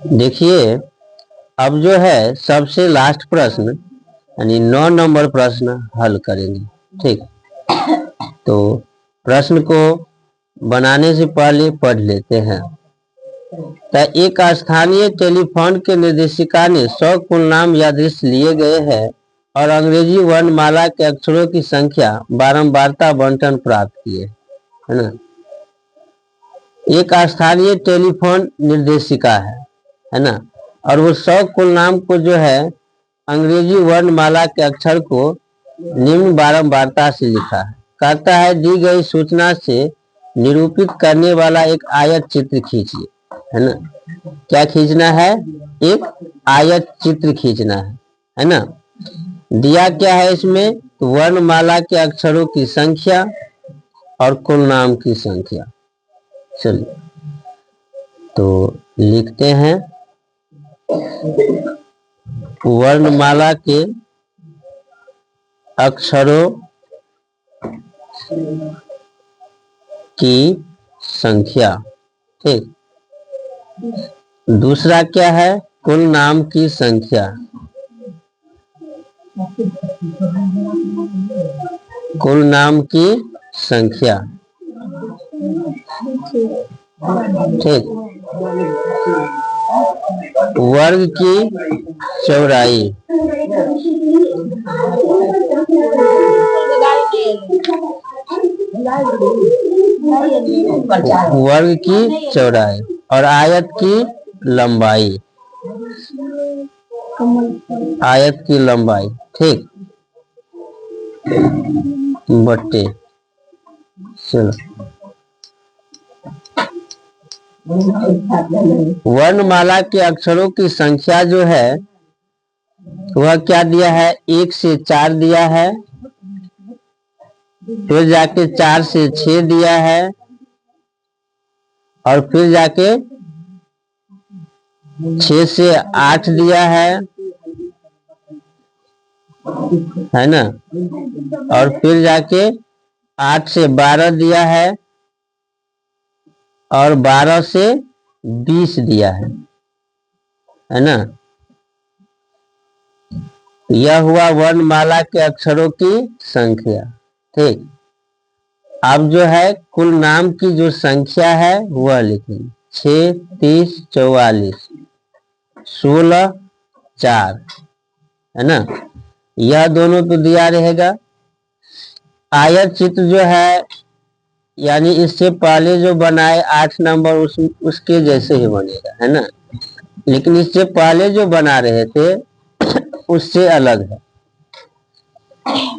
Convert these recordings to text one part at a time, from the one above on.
देखिए, अब जो है सबसे लास्ट प्रश्न यानी 9 नंबर प्रश्न हल करेंगे। ठीक, तो प्रश्न को बनाने से पहले पढ़ लेते हैं। तो एक स्थानीय टेलीफोन के निर्देशिका ने 100 कुल नाम यादृश लिए गए हैं और अंग्रेजी वर्णमाला के अक्षरों की संख्या बारंबारता बंटन प्राप्त किए, है ना। एक स्थानीय टेलीफोन निर्देशिका है ना, और वो 100 कुल नाम को जो है अंग्रेजी वर्णमाला के अक्षर को निम्न बारंबारता से लिखा है। कहता है दी गई सूचना से निरूपित करने वाला एक आयत चित्र खींचिए, है ना। क्या खींचना है? एक आयत चित्र खींचना है ना। दिया क्या है इसमें? तो वर्णमाला के अक्षरों की संख्या और कुल नाम की संख्या। चलिए तो लिखते हैं, वर्णमाला के अक्षरों की संख्या। ठीक, दूसरा क्या है? कुल नाम की संख्या। कुल नाम की संख्या। ठीक, वर्ग की चौड़ाई। वर्ग की चौड़ाई और आयत की लंबाई। आयत की लंबाई। ठीक, बट्टे। चलो, वर्णमाला के अक्षरों की संख्या जो है वह क्या दिया है? 1 से 4 दिया है, फिर जाके 4 से 6 दिया है, और फिर जाके 6 से 8 दिया है ना, और फिर जाके 8 से 12 दिया है, और 12 से 20 दिया है ना। यह हुआ वर्णमाला के अक्षरों की संख्या। ठीक, अब जो है कुल नाम की जो संख्या है वह लिखेंगे। 6, 30, 44, 16, 4, है ना। यह दोनों तो दिया रहेगा। आयत चित्र जो है यानी इससे पहले जो बनाए 8 नंबर उसके जैसे ही बनेगा, है ना। लेकिन इससे पहले जो बना रहे थे उससे अलग है।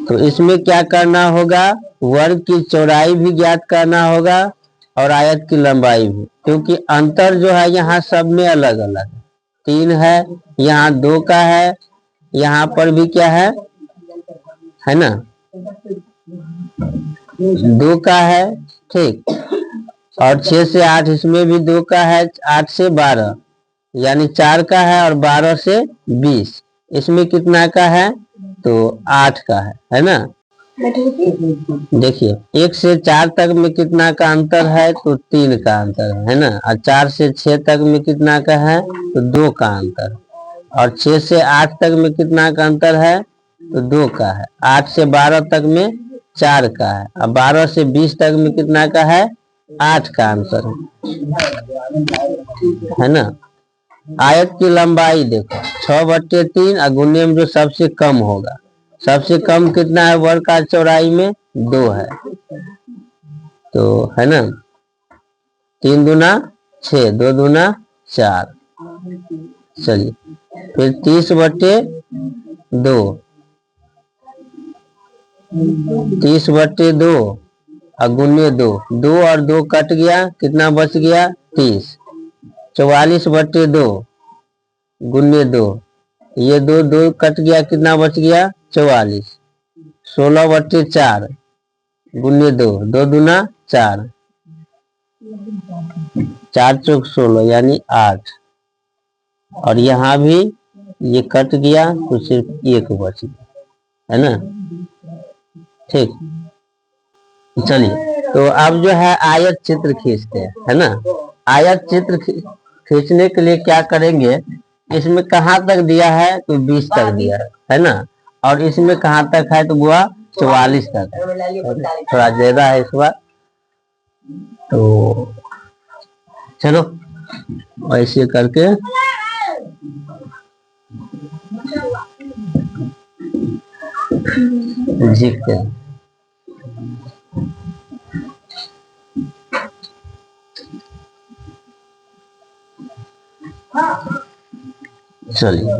तो इसमें क्या करना होगा? वर्ग की चौड़ाई भी ज्ञात करना होगा और आयत की लंबाई भी, क्योंकि अंतर जो है यहाँ सब में अलग अलग है। 3 है, यहाँ 2 का है, यहाँ पर भी क्या है ना, 2 का है। ठीक, और 6 से 8 इसमें भी 2 का है, 8 से 12 यानी 4 का है, और 12 से 20 इसमें कितना का है? तो 8 का है ना। देखिए 1 से 4 तक में कितना का अंतर है? तो 3 का अंतर है ना। और 4 से 6 तक में कितना का है? तो 2 का अंतर। और 6 से 8 तक में कितना का अंतर है? तो 2 का है। 8 से 12 तक में 4 का है, और 12 से 20 तक में कितना का है? 8 का अंतर है ना। आयत की लंबाई देखो 6/3 और गुने में जो सबसे कम होगा, सबसे कम कितना है वर्ग का चौड़ाई में? 2 है, तो है ना। 3 दूना 6, 2 दूना 4। चलिए फिर 30/2, 30/2 और गुने 2, 2 और 2 कट गया, कितना बच गया? 30। 44/2 गुने 2, ये 2 कट गया, कितना बच गया? 44। 16/4 गुने 2, 2 दूना 4, 4 चौक 16 यानी 8। और यहाँ भी ये कट गया तो सिर्फ 1 बच गया, है ना। ठीक, चलिए तो अब जो है आयत चित्र खींचते हैं, है ना। आयत चित्र खींचने के लिए क्या करेंगे, इसमें कहाँ तक दिया है तो 20 तक दिया है ना, और इसमें कहाँ तक है तो हुआ 44 तक, थोड़ा ज्यादा है इस बार। तो चलो ऐसे करके लिखते हैं। चलिए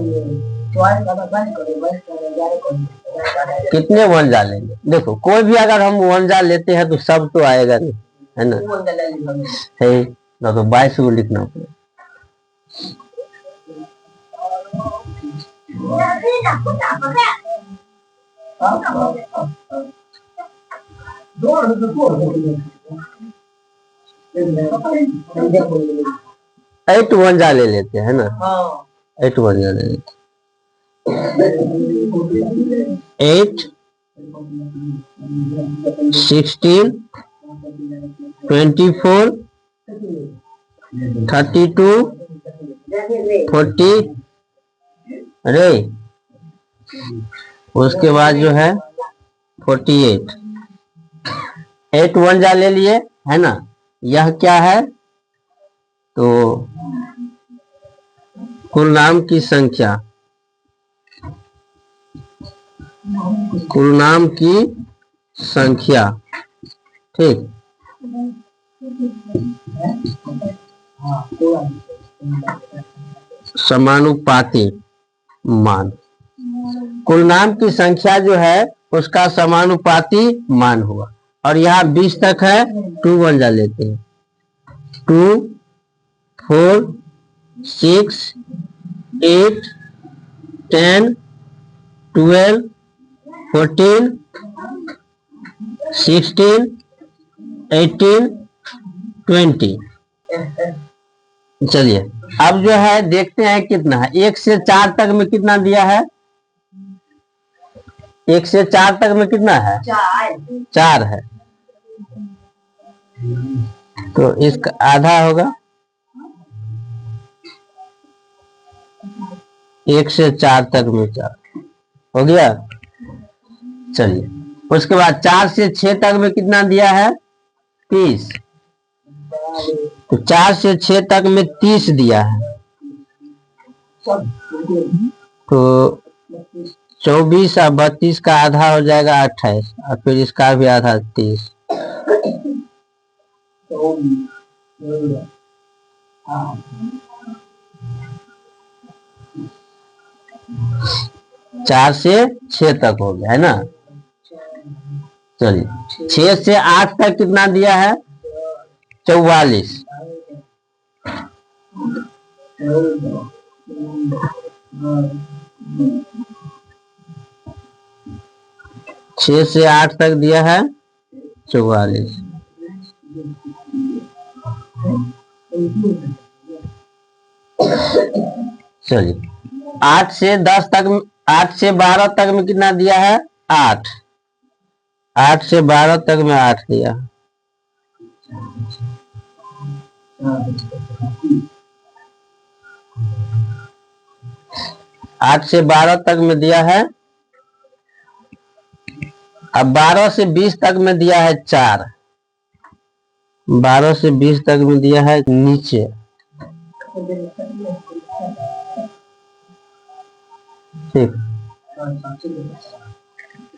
कितने वन जा लेंगे, देखो कोई भी अगर हम वन जा लेते हैं तो सब तो आएगा नहीं, है ना, है ना, तो 22 को लिखना पड़ेगा। एट वन जा ले लेते हैं ना, 8 वन जा ले लेते, 8 16 24 32 40, अरे उसके बाद जो है 48, 8 वन जा ले लिए, है ना। यह क्या है तो कुल नाम की संख्या, कुल नाम की संख्या, ठीक, समानुपाती मान, कुल नाम की संख्या जो है उसका समानुपाती मान हुआ, और यहाँ 20 तक है, 2 वन जा लेते हैं, 2 4 6 8 10 12 14 16 18 20। चलिए अब जो है देखते हैं कितना है, 1 से 4 तक में कितना दिया है, 1 से 4 तक में कितना है, 4 है, तो इसका आधा होगा, 1 से 4 तक में 4 हो गया। चलिए उसके बाद 4 से 6 तक में कितना दिया है, 30, तो 4 से 6 तक में 30 दिया है, तो 24 और 32 का आधा हो जाएगा 28, और फिर इसका भी आधा 30, चार से 6 तक हो गया, है ना। चलिए 6 से 8 तक कितना दिया है, 44, 6 से 8 तक दिया है 44, चलिए 8 से 10 तक, 8 से 12 तक में कितना दिया है, 8, 8 से 12 तक में 8 दिया, 8 से 12 तक में दिया है, अब 12 से 20 तक में दिया है 4, 12 से 20 तक में दिया है नीचे, ठीक,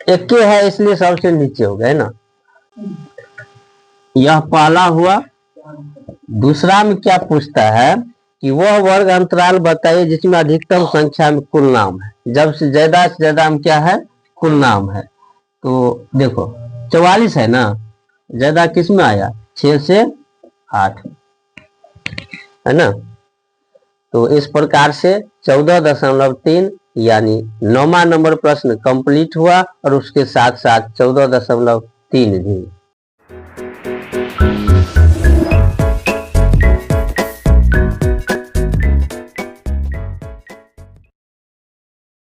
एक के है इसलिए सबसे नीचे हो गए ना। यह पहला हुआ। दूसरा में क्या पूछता है कि वह वर्ग अंतराल बताइए जिसमें अधिकतम संख्या में कुल नाम है, जब से ज्यादा में क्या है, कुल नाम है। तो देखो 44 है ना, ज्यादा किस में आया, 6 से 8, है ना। तो इस प्रकार से 14.3 यानी 9वां नंबर प्रश्न कंप्लीट हुआ, और उसके साथ साथ 14.3 भी।